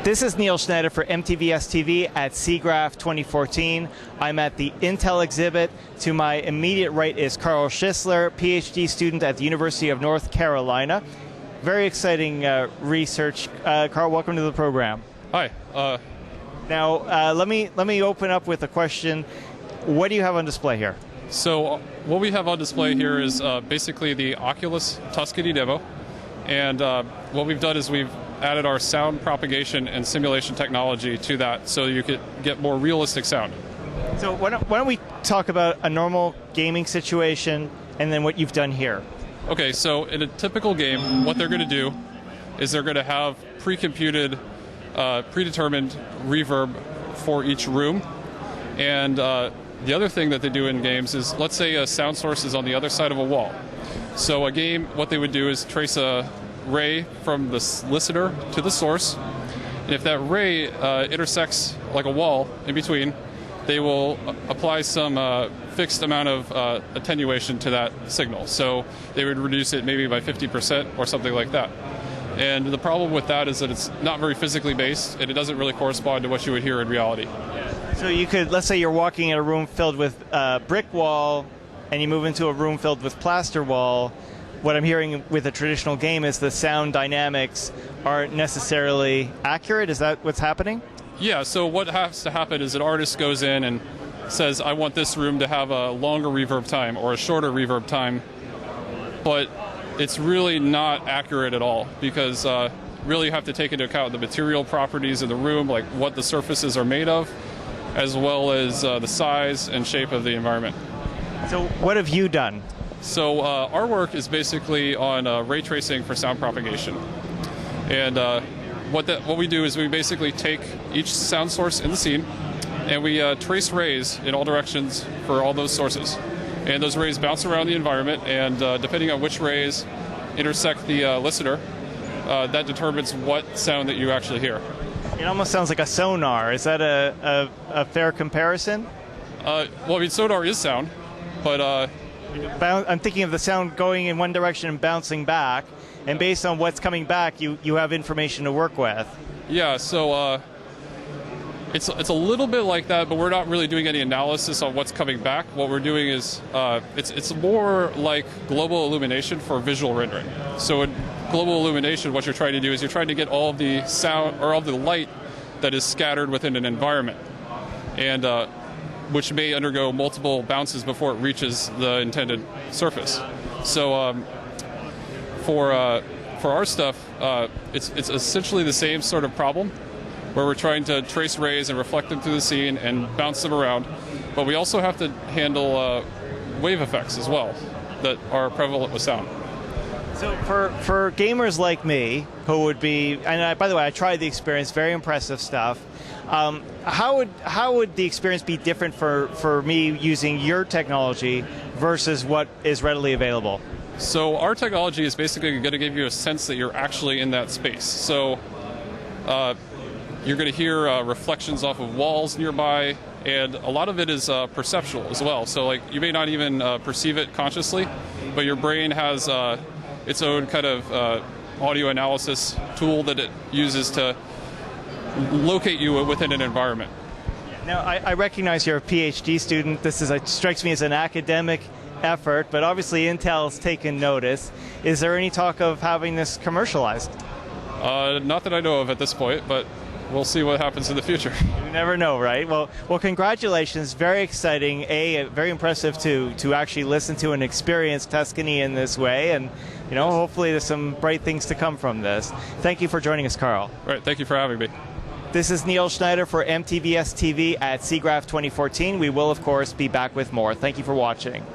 This is Neil Schneider for MTBS-TV at SIGGRAPH 2014. I'm at the Intel exhibit. To my immediate right is Carl Schissler, PhD student at the University of North Carolina. Very exciting research. Carl, welcome to the program. Hi. Now, let me open up with a question. What do you have on display here? So what we have on display here is basically the Oculus Tuscany demo. And what we've done is we've added our sound propagation and simulation technology to that so you could get more realistic sound. So why don't we talk about a normal gaming situation and then what you've done here? Okay, so in a typical game, what they're going to do is they're going to have pre-computed, predetermined reverb for each room. And the other thing that they do in games is, let's say a sound source is on the other side of a wall. So a game, what they would do is trace a ray from the listener to the source, and if that ray intersects like a wall in between, they will apply some fixed amount of attenuation to that signal. So they would reduce it maybe by 50% or something like that. And the problem with that is that it's not very physically based, and it doesn't really correspond to what you would hear in reality. So you could, let's say you're walking in a room filled with brick wall, and you move into a room filled with plaster wall. What I'm hearing with a traditional game is the sound dynamics aren't necessarily accurate. Is that what's happening? Yeah, so what has to happen is an artist goes in and says, I want this room to have a longer reverb time or a shorter reverb time, but it's really not accurate at all because really you have to take into account the material properties of the room, like what the surfaces are made of, as well as the size and shape of the environment. So what have you done? So our work is basically on ray tracing for sound propagation. And what we do is we basically take each sound source in the scene and we trace rays in all directions for all those sources. And those rays bounce around the environment, and depending on which rays intersect the listener, that determines what sound that you actually hear. It almost sounds like a sonar. Is that a fair comparison? Well, I mean, sonar is sound, but I'm thinking of the sound going in one direction and bouncing back, and based on what's coming back, you have information to work with. Yeah, so it's a little bit like that, but we're not really doing any analysis on what's coming back. What we're doing is it's more like global illumination for visual rendering. So in global illumination, what you're trying to do is you're trying to get all of the sound or all of the light that is scattered within an environment, and which may undergo multiple bounces before it reaches the intended surface. So for our stuff, it's essentially the same sort of problem, where we're trying to trace rays and reflect them through the scene and bounce them around, but we also have to handle wave effects as well that are prevalent with sound. So for gamers like me, who would be, and by the way, I tried the experience, very impressive stuff. How would the experience be different for me using your technology versus what is readily available? So our technology is basically going to give you a sense that you're actually in that space. So you're going to hear reflections off of walls nearby, and a lot of it is perceptual as well. So like you may not even perceive it consciously, but your brain has its own kind of audio analysis tool that it uses to locate you within an environment. Now, I recognize you're a PhD student. This strikes me as an academic effort, but obviously Intel's taken notice. Is there any talk of having this commercialized? Not that I know of at this point, but we'll see what happens in the future. You never know, right? Well, congratulations. Very exciting. Very impressive to actually listen to and experience Tuscany in this way, and hopefully there's some bright things to come from this. Thank you for joining us, Carl. All right, thank you for having me. This is Neil Schneider for MTBS-TV at SIGGRAPH 2014. We will, of course, be back with more. Thank you for watching.